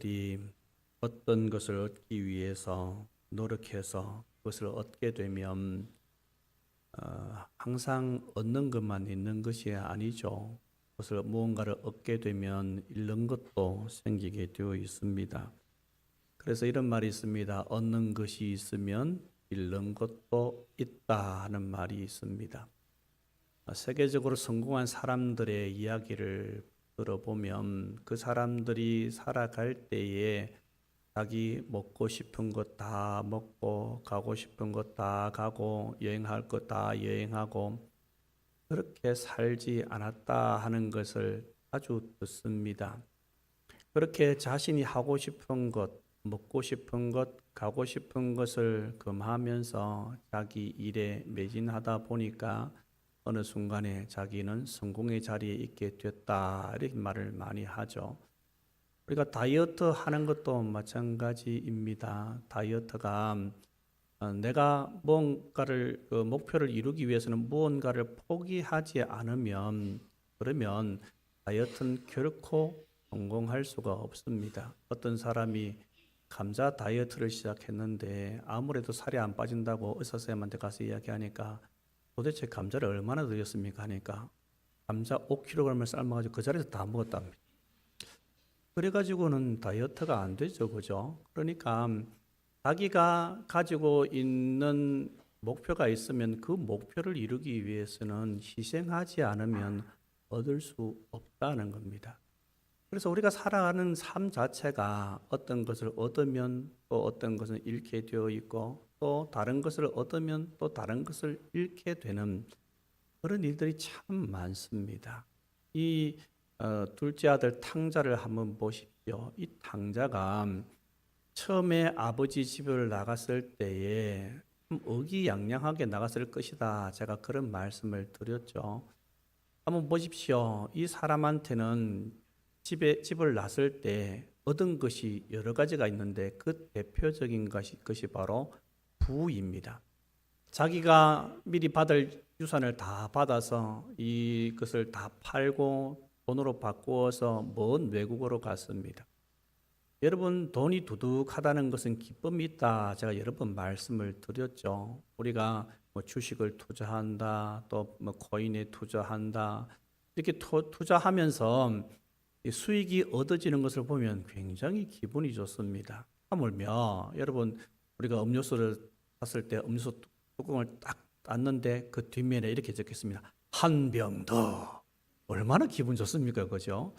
사람들이 어떤 것을 얻기 위해서 노력해서 그것을 얻게 되면 항상 얻는 것만 있는 것이 아니죠. 그것을 무언가를 얻게 되면 잃는 것도 생기게 되어 있습니다. 그래서 이런 말이 있습니다. 얻는 것이 있으면 잃는 것도 있다 하는 말이 있습니다. 세계적으로 성공한 사람들의 이야기를 들어보면 그 사람들이 살아갈 때에 자기 먹고 싶은 것 다 먹고 가고 싶은 것 다 가고 여행할 것 다 여행하고 그렇게 살지 않았다 하는 것을 자주 듣습니다. 그렇게 자신이 하고 싶은 것, 먹고 싶은 것, 가고 싶은 것을 금하면서 자기 일에 매진하다 보니까 어느 순간에 자기는 성공의 자리에 있게 됐다 이렇게 말을 많이 하죠. 우리가 다이어트 하는 것도 마찬가지입니다. 다이어트가 내가 무언가를 목표를 이루기 위해서는 무언가를 포기하지 않으면 그러면 다이어트는 결코 성공할 수가 없습니다. 어떤 사람이 감자 다이어트를 시작했는데 아무래도 살이 안 빠진다고 의사 선생님한테 가서 이야기하니까 도대체 감자를 얼마나 드셨습니까 하니까 감자 5kg을 삶아가지고 그 자리에서 다 먹었답니다. 그래가지고는 다이어트가 안 되죠, 그죠? 그러니까 자기가 가지고 있는 목표가 있으면 그 목표를 이루기 위해서는 희생하지 않으면 얻을 수 없다는 겁니다. 그래서 우리가 살아가는 삶 자체가 어떤 것을 얻으면 또 어떤 것을 잃게 되어 있고 또 다른 것을 얻으면 또 다른 것을 잃게 되는 그런 일들이 참 많습니다. 이 둘째 아들 탕자를 한번 보십시오. 이 탕자가 처음에 아버지 집을 나갔을 때에 좀 의기양양하게 나갔을 것이다. 제가 그런 말씀을 드렸죠. 한번 보십시오. 이 사람한테는 집을 났을 때 얻은 것이 여러 가지가 있는데 그 대표적인 것이 바로 부입니다. 자기가 미리 받을 유산을 다 받아서 이것을 다 팔고 돈으로 바꾸어서 먼 외국으로 갔습니다. 여러분, 돈이 두둑하다는 것은 기쁨이 있다. 제가 여러 번 말씀을 드렸죠. 우리가 뭐 주식을 투자한다, 또 뭐 코인에 투자한다. 이렇게 투자하면서 수익이 얻어지는 것을 보면 굉장히 기분이 좋습니다. 하물며 여러분, 우리가 음료수를 샀을 때 음료수 뚜껑을 딱 닫는데 그 뒷면에 이렇게 적혔습니다. 한 병 더. 얼마나 기분 좋습니까? 그죠?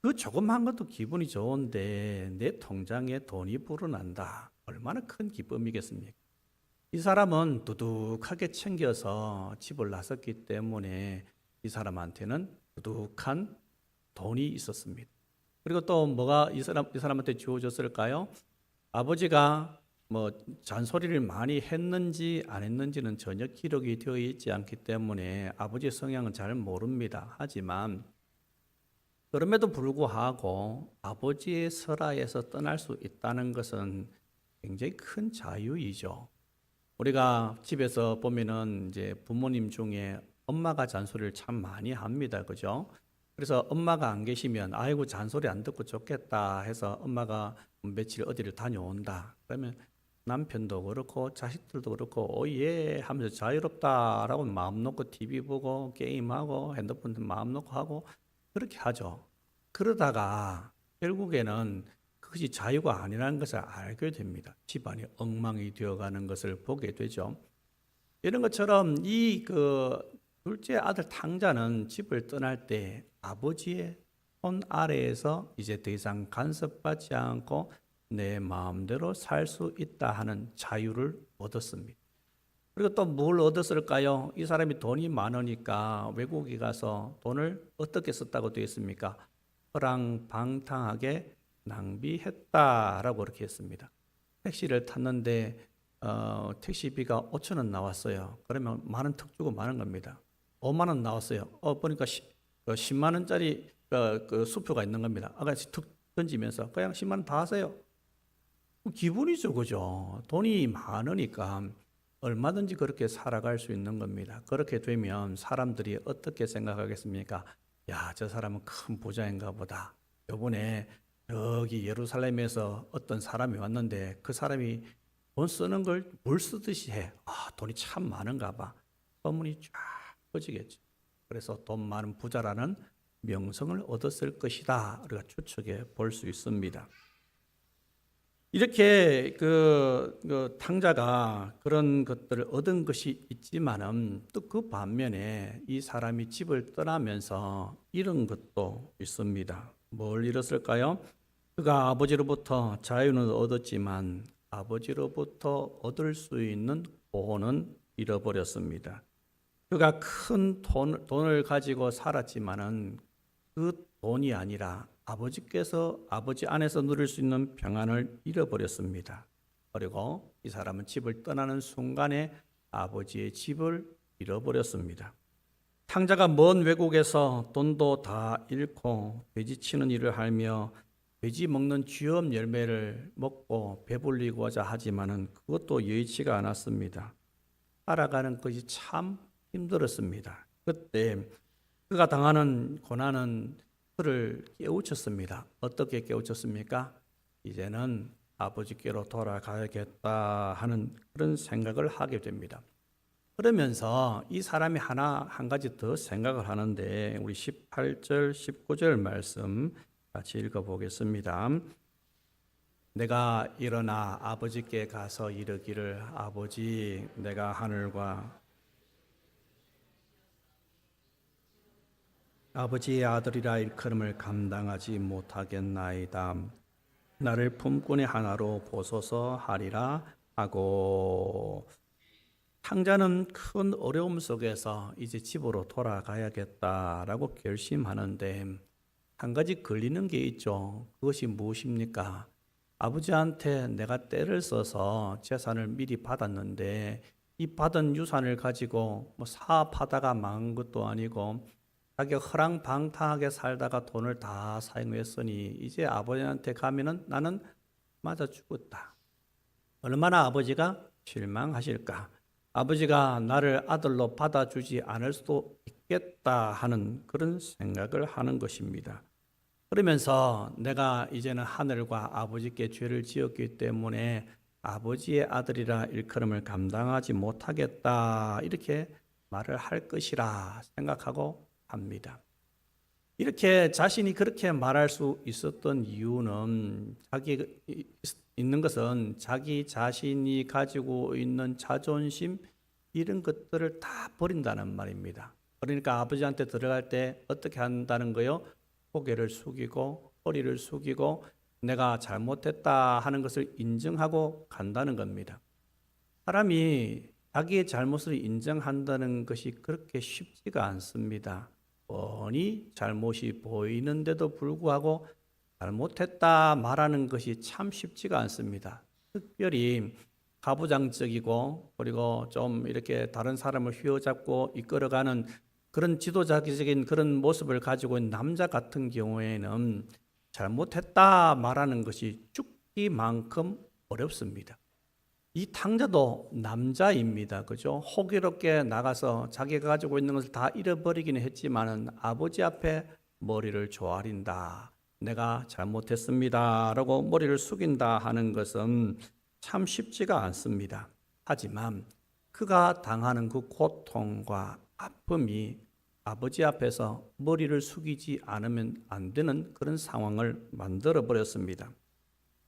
그 조그만 것도 기분이 좋은데 내 통장에 돈이 불어난다. 얼마나 큰 기쁨이겠습니까? 이 사람은 두둑하게 챙겨서 집을 나섰기 때문에 이 사람한테는 두둑한 돈이 있었습니다. 그리고 또 뭐가 이 사람한테 주어졌을까요? 아버지가 뭐 잔소리를 많이 했는지 안 했는지는 전혀 기록이 되어 있지 않기 때문에 아버지의 성향은 잘 모릅니다. 하지만 그럼에도 불구하고 아버지의 설하에서 떠날 수 있다는 것은 굉장히 큰 자유이죠. 우리가 집에서 보면은 이제 부모님 중에 엄마가 잔소리를 참 많이 합니다. 그죠? 그래서 엄마가 안 계시면 아이고 잔소리 안 듣고 좋겠다 해서 엄마가 며칠 어디를 다녀온다. 그러면 남편도 그렇고 자식들도 그렇고 오예 하면서 자유롭다라고 마음 놓고 TV 보고 게임하고 핸드폰 마음 놓고 하고 그렇게 하죠. 그러다가 결국에는 그것이 자유가 아니라는 것을 알게 됩니다. 집안이 엉망이 되어가는 것을 보게 되죠. 이런 것처럼 둘째 아들 탕자는 집을 떠날 때 아버지의 손 아래에서 이제 더 이상 간섭받지 않고 내 마음대로 살 수 있다 하는 자유를 얻었습니다. 그리고 또 뭘 얻었을까요? 이 사람이 돈이 많으니까 외국에 가서 돈을 어떻게 썼다고 되어 있습니까? 허랑방탕하게 낭비했다라고 그렇게 했습니다. 택시를 탔는데 택시비가 5천 원 나왔어요. 그러면 만 원 턱 주고 마는 겁니다. 5만 원 나왔어요. 보니까 10만 원짜리 그 수표가 있는 겁니다. 아가씨 툭 던지면서 그냥 10만 원 다 하세요. 기분이죠, 그죠? 돈이 많으니까 얼마든지 그렇게 살아갈 수 있는 겁니다. 그렇게 되면 사람들이 어떻게 생각하겠습니까? 야, 저 사람은 큰 부자인가 보다. 요번에 여기 예루살렘에서 어떤 사람이 왔는데 그 사람이 돈 쓰는 걸 물 쓰듯이 해. 돈이 참 많은가 봐. 소문이 쫙 퍼지겠죠. 그래서 돈 많은 부자라는 명성을 얻었을 것이다. 우리가 추측해 볼 수 있습니다. 이렇게 그 탕자가 그런 것들을 얻은 것이 있지만은 또 그 반면에 이 사람이 집을 떠나면서 잃은 것도 있습니다. 뭘 잃었을까요? 그가 아버지로부터 자유는 얻었지만 아버지로부터 얻을 수 있는 보호는 잃어버렸습니다. 그가 큰 돈을 가지고 살았지만은 그 돈이 아니라 아버지 안에서 누릴 수 있는 평안을 잃어버렸습니다. 그리고 이 사람은 집을 떠나는 순간에 아버지의 집을 잃어버렸습니다. 탕자가 먼 외국에서 돈도 다 잃고 돼지 치는 일을 하며 돼지 먹는 쥐엄 열매를 먹고 배불리고자 하지만은 그것도 여의치가 않았습니다. 살아가는 것이 참 힘들었습니다. 그때 그가 당하는 고난은 그를 깨우쳤습니다. 어떻게 깨우쳤습니까? 이제는 아버지께로 돌아가야겠다 하는 그런 생각을 하게 됩니다. 그러면서 이 사람이 한 가지 더 생각을 하는데 우리 18절, 19절 말씀 같이 읽어보겠습니다. 내가 일어나 아버지께 가서 이르기를 아버지 내가 하늘과 아버지의 아들이라 일컬음을 감당하지 못하겠나이다. 나를 품꾼의 하나로 보소서 하리라 하고 탕자는 큰 어려움 속에서 이제 집으로 돌아가야겠다라고 결심하는데 한 가지 걸리는 게 있죠. 그것이 무엇입니까? 아버지한테 내가 때를 써서 재산을 미리 받았는데 이 받은 유산을 가지고 사업하다가 망한 것도 아니고 자기가 허랑방탕하게 살다가 돈을 다 사용했으니 이제 아버지한테 가면은 나는 맞아 죽었다. 얼마나 아버지가 실망하실까? 아버지가 나를 아들로 받아주지 않을 수도 있겠다 하는 그런 생각을 하는 것입니다. 그러면서 내가 이제는 하늘과 아버지께 죄를 지었기 때문에 아버지의 아들이라 일컬음을 감당하지 못하겠다 이렇게 말을 할 것이라 생각하고 합니다. 이렇게 자신이 그렇게 말할 수 있었던 이유는 자기 자신이 가지고 있는 자존심 이런 것들을 다 버린다는 말입니다. 그러니까 아버지한테 들어갈 때 어떻게 한다는 거요? 고개를 숙이고 허리를 숙이고 내가 잘못했다 하는 것을 인정하고 간다는 겁니다. 사람이 자기의 잘못을 인정한다는 것이 그렇게 쉽지가 않습니다. 뻔히 잘못이 보이는데도 불구하고 잘못했다 말하는 것이 참 쉽지가 않습니다. 특별히 가부장적이고 그리고 좀 이렇게 다른 사람을 휘어잡고 이끌어가는 그런 지도자적인 그런 모습을 가지고 있는 남자 같은 경우에는 잘못했다 말하는 것이 죽기만큼 어렵습니다. 이 탕자도 남자입니다. 그죠? 호기롭게 나가서 자기가 가지고 있는 것을 다 잃어버리기는 했지만은 아버지 앞에 머리를 조아린다. 내가 잘못했습니다. 라고 머리를 숙인다 하는 것은 참 쉽지가 않습니다. 하지만 그가 당하는 그 고통과 아픔이 아버지 앞에서 머리를 숙이지 않으면 안 되는 그런 상황을 만들어 버렸습니다.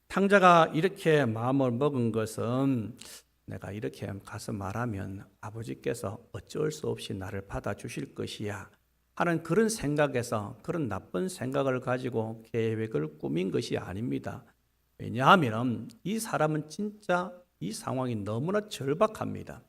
탕자가 이렇게 마음을 먹은 것은 내가 이렇게 가서 말하면 아버지께서 어쩔 수 없이 나를 받아주실 것이야 하는 그런 생각에서 그런 나쁜 생각을 가지고 계획을 꾸민 것이 아닙니다. 왜냐하면 이 사람은 진짜 이 상황이 너무나 절박합니다.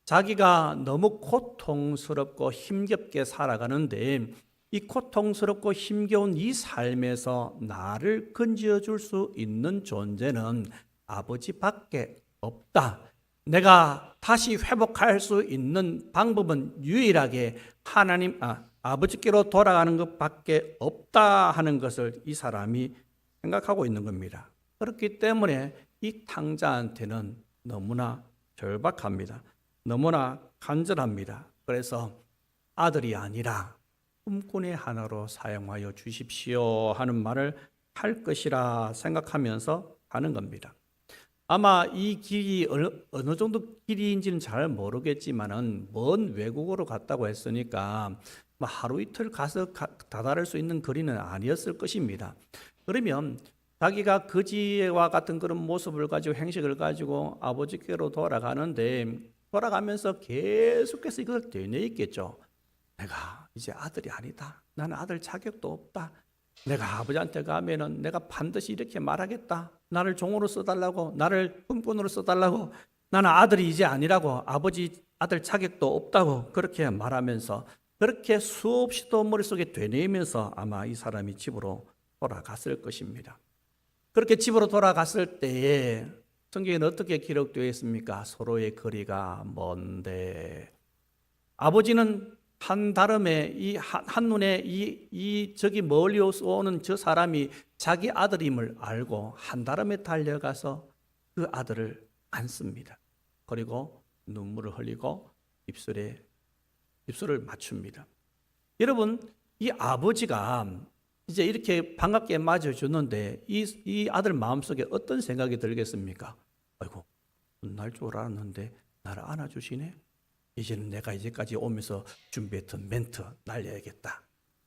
자기가 너무 고통스럽고 힘겹게 살아가는데 이 고통스럽고 힘겨운 이 삶에서 나를 건져줄 수 있는 존재는 아버지밖에 없다. 내가 다시 회복할 수 있는 방법은 유일하게 아버지께로 돌아가는 것밖에 없다 하는 것을 이 사람이 생각하고 있는 겁니다. 그렇기 때문에 이 탕자한테는 너무나 절박합니다. 너무나 간절합니다. 그래서 아들이 아니라 품꾼의 하나로 사용하여 주십시오 하는 말을 할 것이라 생각하면서 가는 겁니다. 아마 이 길이 어느 정도 길이인지는 잘 모르겠지만은 먼 외국으로 갔다고 했으니까 하루 이틀 가서 다다를 수 있는 거리는 아니었을 것입니다. 그러면 자기가 거지와 같은 그런 모습을 가지고 행식을 가지고 아버지께로 돌아가는데 돌아가면서 계속해서 이걸 되뇌있겠죠. 내가 이제 아들이 아니다. 나는 아들 자격도 없다. 내가 아버지한테 가면은 내가 반드시 이렇게 말하겠다. 나를 종으로 써달라고, 나를 품꾼으로 써달라고, 나는 아들이 이제 아니라고, 아버지 아들 자격도 없다고 그렇게 말하면서 그렇게 수없이도 머릿속에 되뇌이면서 아마 이 사람이 집으로 돌아갔을 것입니다. 그렇게 집으로 돌아갔을 때에 성경에는 어떻게 기록되어 있습니까? 서로의 거리가 먼데 아버지는 한다름에 이 한눈에 이 저기 멀리 오는 저 사람이 자기 아들임을 알고 한다름에 달려가서 그 아들을 안습니다. 그리고 눈물을 흘리고 입술을 맞춥니다. 여러분, 이 아버지가 이제 이렇게 반갑게 맞아주는데 이 아들 마음속에 어떤 생각이 들겠습니까? 아이고, 날 줄 알았는데 나를 안아주시네. 이제는 내가 이제까지 오면서 준비했던 멘트 날려야겠다.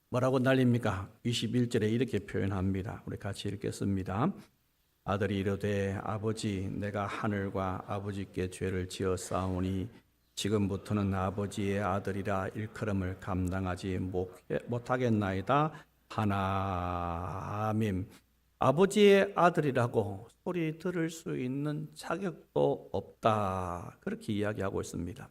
뭐라고 날립니까? 21절에 이렇게 표현합니다. 우리 같이 읽겠습니다. 아들이 이르되 아버지 내가 하늘과 아버지께 죄를 지었사오니 지금부터는 아버지의 아들이라 일컬음을 감당하지 못하겠나이다. 하나님, 아버지의 아들이라고 소리 들을 수 있는 자격도 없다. 그렇게 이야기하고 있습니다.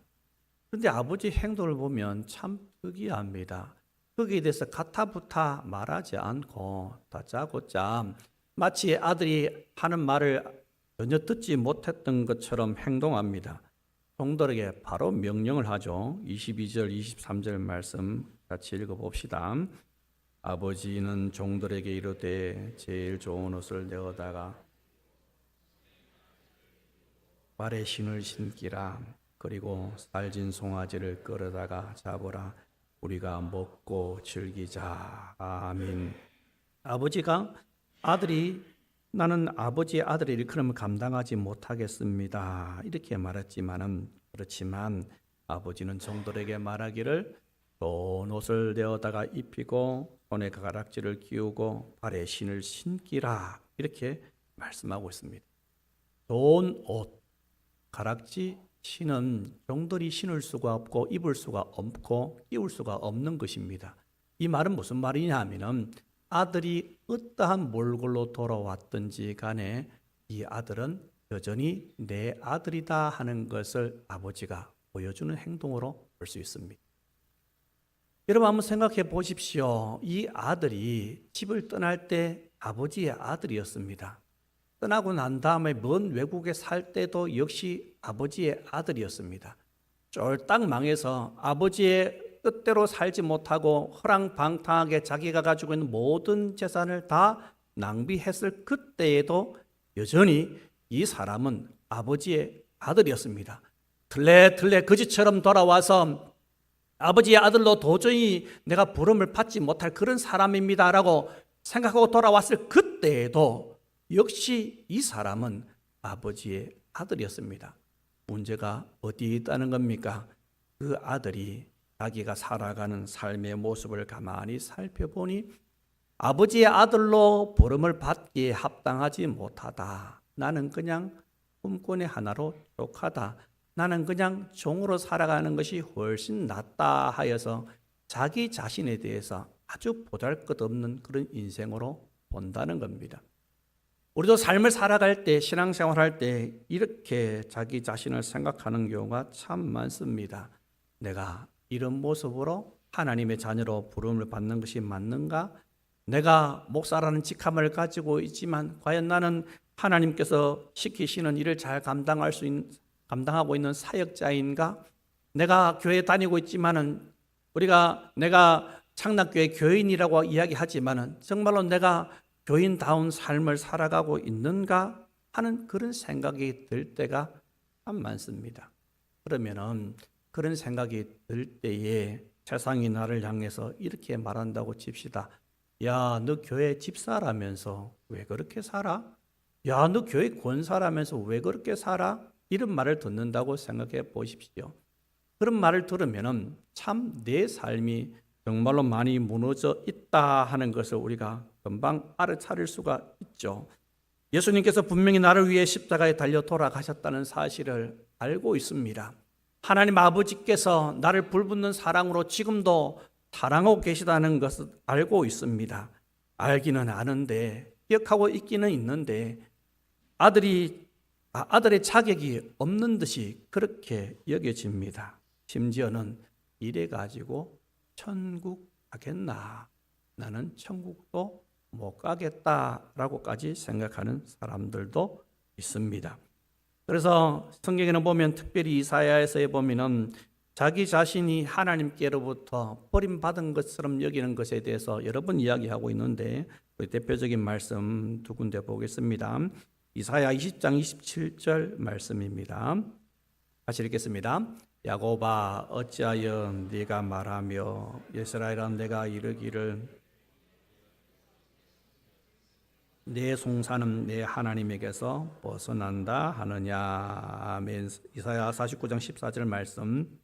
그런데 아버지 행동을 보면 참 특이합니다. 거기에 대해서 가타부타 말하지 않고 다짜고짜 마치 아들이 하는 말을 전혀 듣지 못했던 것처럼 행동합니다. 종들에게 바로 명령을 하죠. 22절, 23절 말씀 같이 읽어봅시다. 아버지는 종들에게 이르되 제일 좋은 옷을 내어다가 발에 신을 신기라. 그리고 살진 송아지를 끌어다가 잡으라. 우리가 먹고 즐기자. 아멘. 아버지가 아들이 나는 아버지의 아들이 일컬음을 감당하지 못하겠습니다. 이렇게 말했지만은 그렇지만 아버지는 종들에게 말하기를 좋은 옷을 내어다가 입히고 손에 가락지를 끼우고 발에 신을 신기라. 이렇게 말씀하고 있습니다. 좋은 옷, 가락지, 신은 종들이 신을 수가 없고 입을 수가 없고 끼울 수가 없는 것입니다. 이 말은 무슨 말이냐 하면은 아들이 어떠한 몰골로 돌아왔든지 간에 이 아들은 여전히 내 아들이다 하는 것을 아버지가 보여주는 행동으로 볼 수 있습니다. 여러분 한번 생각해 보십시오. 이 아들이 집을 떠날 때 아버지의 아들이었습니다. 떠나고 난 다음에 먼 외국에 살 때도 역시 아버지의 아들이었습니다. 쫄딱 망해서 아버지의 뜻대로 살지 못하고 허랑방탕하게 자기가 가지고 있는 모든 재산을 다 낭비했을 그때에도 여전히 이 사람은 아버지의 아들이었습니다. 들레들레 거지처럼 돌아와서 아버지의 아들로 도저히 내가 부름을 받지 못할 그런 사람입니다라고 생각하고 돌아왔을 그때에도 역시 이 사람은 아버지의 아들이었습니다. 문제가 어디에 있다는 겁니까? 그 아들이 자기가 살아가는 삶의 모습을 가만히 살펴보니 아버지의 아들로 부름을 받기에 합당하지 못하다. 나는 그냥 꿈꾼의 하나로 족하다. 나는 그냥 종으로 살아가는 것이 훨씬 낫다 하여서 자기 자신에 대해서 아주 보잘것없는 그런 인생으로 본다는 겁니다. 우리도 삶을 살아갈 때, 신앙생활할 때 이렇게 자기 자신을 생각하는 경우가 참 많습니다. 내가 이런 모습으로 하나님의 자녀로 부름을 받는 것이 맞는가? 내가 목사라는 직함을 가지고 있지만 과연 나는 하나님께서 시키시는 일을 잘 감당하고 있는 사역자인가? 내가 교회 다니고 있지만은 내가 창락교회 교인이라고 이야기하지만은 정말로 내가 교인다운 삶을 살아가고 있는가 하는 그런 생각이 들 때가 참 많습니다. 그러면은 그런 생각이 들 때에 세상이 나를 향해서 이렇게 말한다고 칩시다. 야, 너 교회 집사라면서 왜 그렇게 살아? 야, 너 교회 권사라면서 왜 그렇게 살아? 이런 말을 듣는다고 생각해 보십시오. 그런 말을 들으면 참 내 삶이 정말로 많이 무너져 있다 하는 것을 우리가 금방 알아차릴 수가 있죠. 예수님께서 분명히 나를 위해 십자가에 달려 돌아가셨다는 사실을 알고 있습니다. 하나님 아버지께서 나를 불붙는 사랑으로 지금도 사랑하고 계시다는 것을 알고 있습니다. 알기는 아는데, 기억하고 있기는 있는데 아들의 자격이 없는 듯이 그렇게 여겨집니다. 심지어는 이래 가지고 천국 가겠나? 나는 천국도 못 가겠다라고까지 생각하는 사람들도 있습니다. 그래서 성경에는 보면 특별히 이사야에서 보면은 자기 자신이 하나님께로부터 버림받은 것처럼 여기는 것에 대해서 여러 번 이야기하고 있는데 그 대표적인 말씀 두 군데 보겠습니다. 이사야 20장 27절 말씀입니다. 같이 읽겠습니다. 야곱아 어찌하여 네가 말하며 이스라엘아 내가 이르기를 내 송사는 내 하나님에게서 벗어난다 하느냐. 아멘. 이사야 49장 14절 말씀.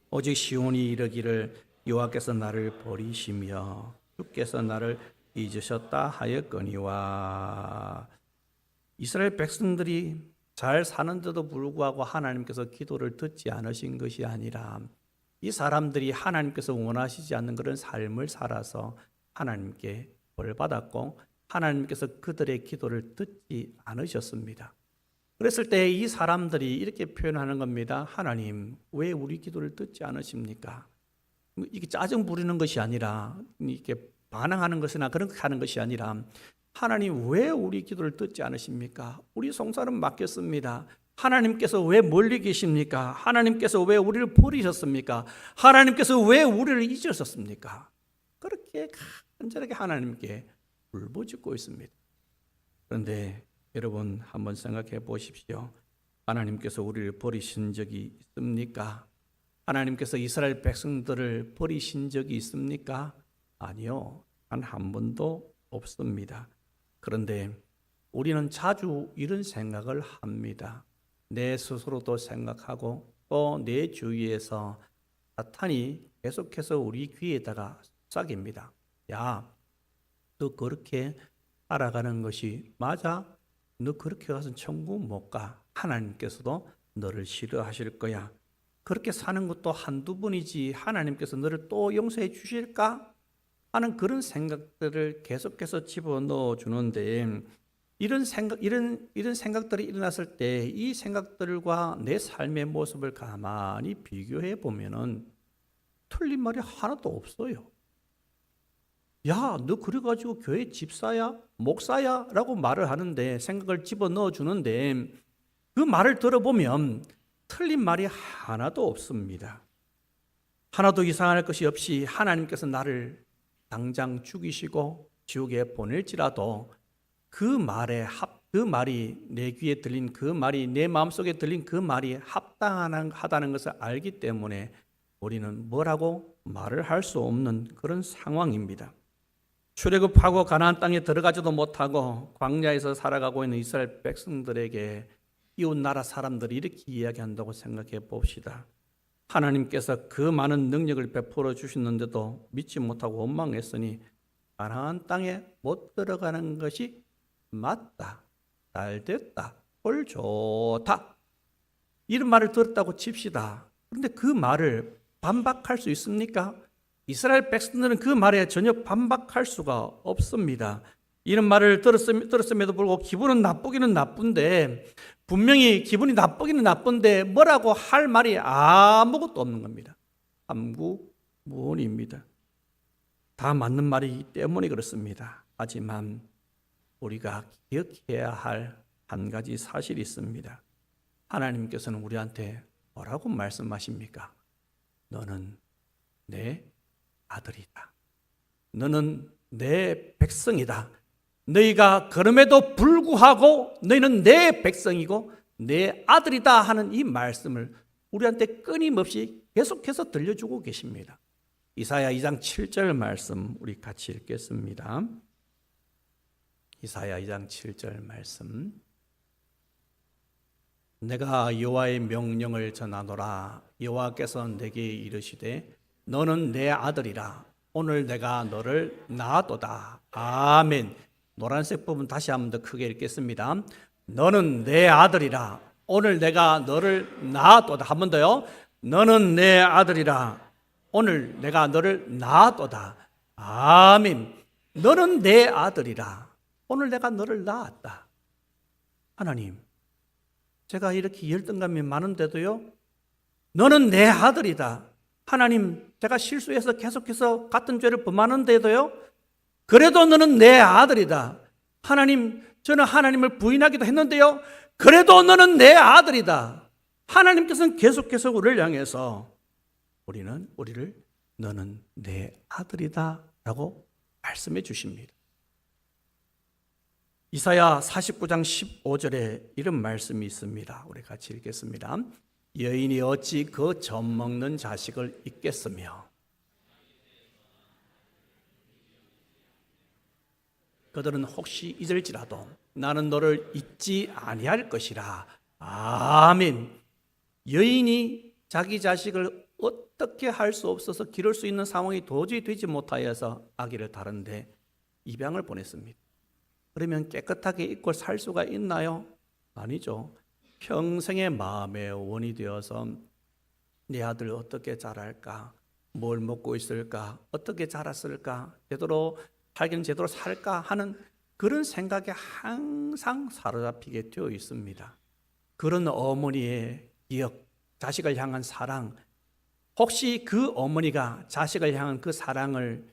오직 시온이 이르기를 여호와께서 나를 버리시며 주께서 나를 잊으셨다 하였거니와. 이스라엘 백성들이 잘 사는데도 불구하고 하나님께서 기도를 듣지 않으신 것이 아니라 이 사람들이 하나님께서 원하시지 않는 그런 삶을 살아서 하나님께 벌받았고 하나님께서 그들의 기도를 듣지 않으셨습니다. 그랬을 때 이 사람들이 이렇게 표현하는 겁니다. 하나님, 왜 우리 기도를 듣지 않으십니까? 이게 짜증 부리는 것이 아니라 이렇게 반항하는 것이나 그렇게 하는 것이 아니라 하나님 왜 우리 기도를 듣지 않으십니까? 우리 송사는 맡겼습니다. 하나님께서 왜 멀리 계십니까? 하나님께서 왜 우리를 버리셨습니까? 하나님께서 왜 우리를 잊으셨습니까? 그렇게 간절하게 하나님께 울부짖고 있습니다. 그런데 여러분 한번 생각해 보십시오. 하나님께서 우리를 버리신 적이 있습니까? 하나님께서 이스라엘 백성들을 버리신 적이 있습니까? 아니요. 단 한 번도 없습니다. 그런데 우리는 자주 이런 생각을 합니다. 내 스스로도 생각하고 또 내 주위에서 사탄이 계속해서 우리 귀에다가 싹입니다. 야, 너 그렇게 살아가는 것이 맞아? 너 그렇게 가서 천국 못 가. 하나님께서도 너를 싫어하실 거야. 그렇게 사는 것도 한두 번이지 하나님께서 너를 또 용서해 주실까? 하는 그런 생각들을 계속해서 집어넣어 주는데 이런 생각들이 일어났을 때 이 생각들과 내 삶의 모습을 가만히 비교해 보면은 틀린 말이 하나도 없어요. 야, 너 그래가지고 교회 집사야? 목사야? 라고 말을 하는데 생각을 집어넣어 주는데 그 말을 들어보면 틀린 말이 하나도 없습니다. 하나도 이상할 것이 없이 하나님께서 나를 당장 죽이시고 지옥에 보낼지라도 그 말이 내 귀에 들린 그 말이 내 마음속에 들린 그 말이 합당하다는 것을 알기 때문에 우리는 뭐라고 말을 할 수 없는 그런 상황입니다. 출애굽하고 가나안 땅에 들어가지도 못하고 광야에서 살아가고 있는 이스라엘 백성들에게 이웃 나라 사람들이 이렇게 이야기한다고 생각해 봅시다. 하나님께서 그 많은 능력을 베풀어 주셨는데도 믿지 못하고 원망했으니 가나안 땅에 못 들어가는 것이 맞다, 잘됐다, 꼴 좋다 이런 말을 들었다고 칩시다. 그런데 그 말을 반박할 수 있습니까? 이스라엘 백성들은 그 말에 전혀 반박할 수가 없습니다. 이런 말을 들었음에도 불구하고 기분은 나쁘기는 나쁜데 분명히 기분이 나쁘기는 나쁜데 뭐라고 할 말이 아무것도 없는 겁니다. 함구무언입니다. 다 맞는 말이기 때문에 그렇습니다. 하지만 우리가 기억해야 할 한 가지 사실이 있습니다. 하나님께서는 우리한테 뭐라고 말씀하십니까? 너는 내 아들이다. 너는 내 백성이다. 너희가 그럼에도 불구하고 너희는 내 백성이고 내 아들이다 하는 이 말씀을 우리한테 끊임없이 계속해서 들려주고 계십니다. 이사야 2장 7절 말씀 우리 같이 읽겠습니다. 이사야 2장 7절 말씀. 내가 여호와의 명령을 전하노라. 여호와께서 내게 이르시되 너는 내 아들이라. 오늘 내가 너를 낳았도다. 아멘. 노란색 부분 다시 한 번 더 크게 읽겠습니다. 너는 내 아들이라. 오늘 내가 너를 낳았도다. 한 번 더요. 너는 내 아들이라. 오늘 내가 너를 낳았도다. 아멘. 너는 내 아들이라. 오늘 내가 너를 낳았다. 하나님, 제가 이렇게 열등감이 많은데도요, 너는 내 아들이다. 하나님, 제가 실수해서 계속해서 같은 죄를 범하는데도요, 그래도 너는 내 아들이다. 하나님, 저는 하나님을 부인하기도 했는데요, 그래도 너는 내 아들이다. 하나님께서는 계속해서 우리를 향해서 우리를 너는 내 아들이다 라고 말씀해 주십니다. 이사야 49장 15절에 이런 말씀이 있습니다. 우리 같이 읽겠습니다. 여인이 어찌 그 젖 먹는 자식을 잊겠으며 그들은 혹시 잊을지라도 나는 너를 잊지 아니할 것이라. 아멘. 여인이 자기 자식을 어떻게 할 수 없어서 기를 수 있는 상황이 도저히 되지 못하여서 아기를 다른데 입양을 보냈습니다. 그러면 깨끗하게 잊고 살 수가 있나요? 아니죠. 평생의 마음의 원이 되어서 내 아들 어떻게 자랄까? 뭘 먹고 있을까? 어떻게 자랐을까? 제대로 살기는 제대로 살까? 하는 그런 생각에 항상 사로잡히게 되어 있습니다. 그런 어머니의 기억, 자식을 향한 사랑, 혹시 그 어머니가 자식을 향한 그 사랑이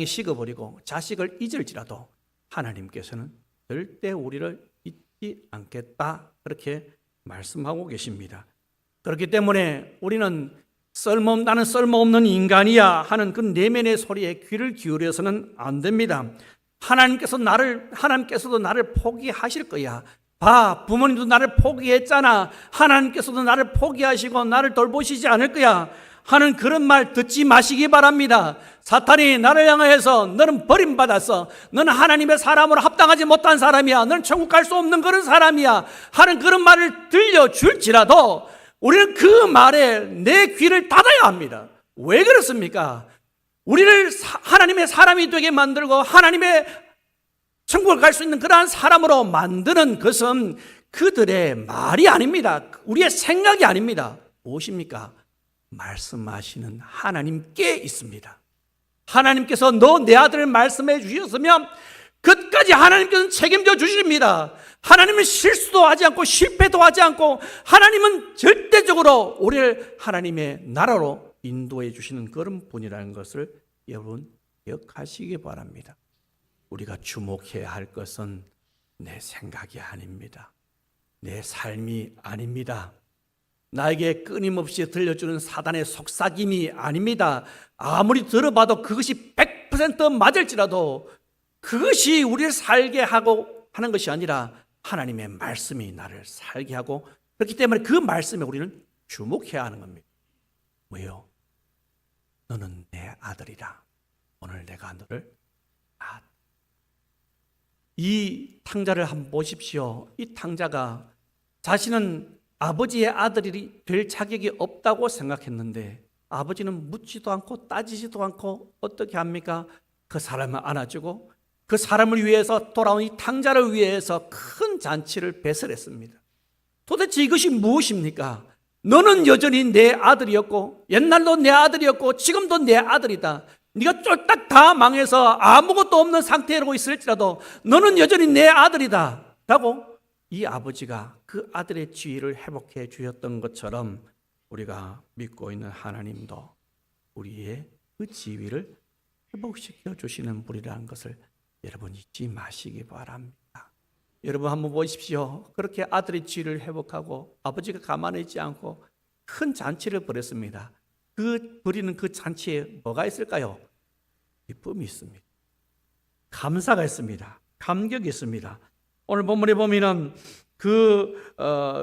식어버리고 자식을 잊을지라도 하나님께서는 절대 우리를 잊지 않겠다, 그렇게 말씀하고 계십니다. 그렇기 때문에 우리는 나는 쓸모없는 인간이야 하는 그 내면의 소리에 귀를 기울여서는 안 됩니다. 하나님께서도 나를 포기하실 거야. 봐, 부모님도 나를 포기했잖아. 하나님께서도 나를 포기하시고 나를 돌보시지 않을 거야 하는 그런 말 듣지 마시기 바랍니다. 사탄이 나를 향해서 너는 버림받았어, 너는 하나님의 사람으로 합당하지 못한 사람이야, 너는 천국 갈 수 없는 그런 사람이야 하는 그런 말을 들려줄지라도 우리는 그 말에 내 귀를 닫아야 합니다. 왜 그렇습니까? 우리를 하나님의 사람이 되게 만들고 하나님의 천국을 갈 수 있는 그러한 사람으로 만드는 것은 그들의 말이 아닙니다. 우리의 생각이 아닙니다. 무엇입니까? 말씀하시는 하나님께 있습니다. 하나님께서 너 내 아들을 말씀해 주셨으면 끝까지 하나님께서는 책임져 주십니다. 하나님은 실수도 하지 않고 실패도 하지 않고 하나님은 절대적으로 우리를 하나님의 나라로 인도해 주시는 그런 분이라는 것을 여러분 기억하시기 바랍니다. 우리가 주목해야 할 것은 내 생각이 아닙니다. 내 삶이 아닙니다. 나에게 끊임없이 들려주는 사단의 속삭임이 아닙니다. 아무리 들어봐도 그것이 100% 맞을지라도 그것이 우리를 살게 하고 하는 것이 아니라 하나님의 말씀이 나를 살게 하고, 그렇기 때문에 그 말씀에 우리는 주목해야 하는 겁니다. 왜요? 너는 내 아들이라. 오늘 내가 너를 낳았다. 이 탕자를 한번 보십시오. 이 탕자가 자신은 아버지의 아들이 될 자격이 없다고 생각했는데 아버지는 묻지도 않고 따지지도 않고 어떻게 합니까? 그 사람을 안아주고 그 사람을 위해서 돌아온 이 탕자를 위해서 큰 잔치를 배설했습니다. 도대체 이것이 무엇입니까? 너는 여전히 내 아들이었고 옛날도 내 아들이었고 지금도 내 아들이다. 네가 쫄딱 다 망해서 아무것도 없는 상태로 있을지라도 너는 여전히 내 아들이다 라고 이 아버지가 그 아들의 지위를 회복해 주셨던 것처럼 우리가 믿고 있는 하나님도 우리의 그 지위를 회복시켜 주시는 분이라는 것을 여러분 잊지 마시기 바랍니다. 여러분 한번 보십시오. 그렇게 아들의 지위를 회복하고 아버지가 가만히 있지 않고 큰 잔치를 벌였습니다. 벌이는 그 잔치에 뭐가 있을까요? 기쁨이 있습니다. 감사가 있습니다. 감격이 있습니다. 오늘 본문에 보면은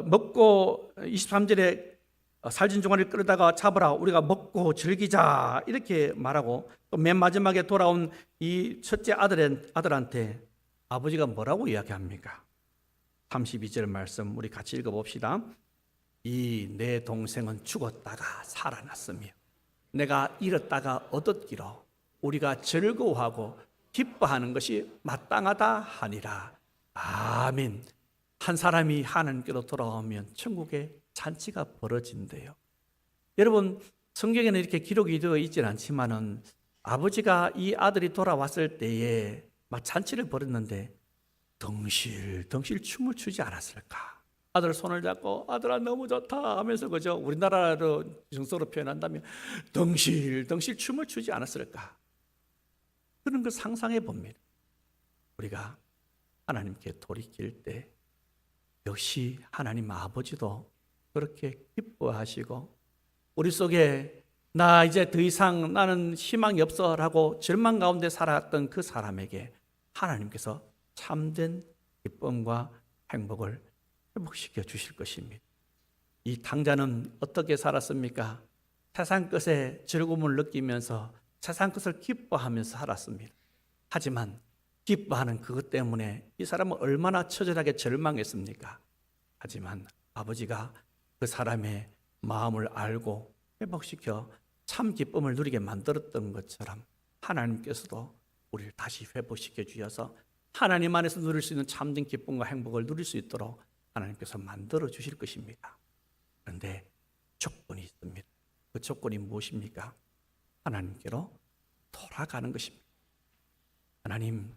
먹고 23절에 살진 종아리를 끌어다가 잡으라, 우리가 먹고 즐기자, 이렇게 말하고, 또 맨 마지막에 돌아온 이 첫째 아들한테 아버지가 뭐라고 이야기합니까? 32절 말씀 우리 같이 읽어봅시다. 이 내 동생은 죽었다가 살아났으며 내가 잃었다가 얻었기로 우리가 즐거워하고 기뻐하는 것이 마땅하다 하니라. 아멘. 한 사람이 하나님께로 돌아오면 천국에 잔치가 벌어진대요. 여러분, 성경에는 이렇게 기록이 되어 있지는 않지만은 아버지가 이 아들이 돌아왔을 때에 막 잔치를 벌였는데 덩실덩실 춤을 추지 않았을까? 아들 손을 잡고 아들아 너무 좋다 하면서, 그죠? 우리나라로 정서로 표현한다면 덩실덩실 춤을 추지 않았을까? 그런 걸 상상해 봅니다. 우리가 하나님께 돌이킬 때 역시 하나님 아버지도 그렇게 기뻐하시고, 우리 속에 나 이제 더 이상 나는 희망이 없어라고 절망 가운데 살았던 그 사람에게 하나님께서 참된 기쁨과 행복을 회복시켜 주실 것입니다. 이 탕자는 어떻게 살았습니까? 세상 것에 즐거움을 느끼면서 세상 것을 기뻐하면서 살았습니다. 하지만 기뻐하는 그것 때문에 이 사람은 얼마나 처절하게 절망했습니까? 하지만 아버지가 그 사람의 마음을 알고 회복시켜 참 기쁨을 누리게 만들었던 것처럼 하나님께서도 우리를 다시 회복시켜 주셔서 하나님 안에서 누릴 수 있는 참된 기쁨과 행복을 누릴 수 있도록 하나님께서 만들어 주실 것입니다. 그런데 조건이 있습니다. 그 조건이 무엇입니까? 하나님께로 돌아가는 것입니다. 하나님,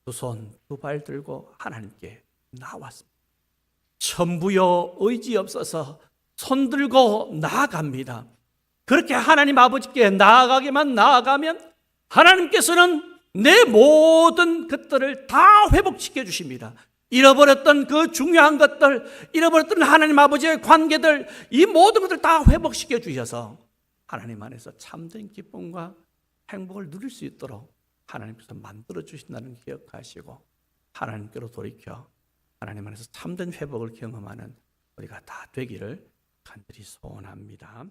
두 손, 두 발 들고 하나님께 나왔습니다. 천부여 의지 없어서 손 들고 나아갑니다. 그렇게 하나님 아버지께 나아가면 하나님께서는 내 모든 것들을 다 회복시켜 주십니다. 잃어버렸던 그 중요한 것들, 잃어버렸던 하나님 아버지의 관계들, 이 모든 것들 다 회복시켜 주셔서 하나님 안에서 참된 기쁨과 행복을 누릴 수 있도록 하나님께서 만들어 주신다는 기억하시고, 하나님께로 돌이켜 하나님 안에서 참된 회복을 경험하는 우리가 다 되기를 간절히 소원합니다.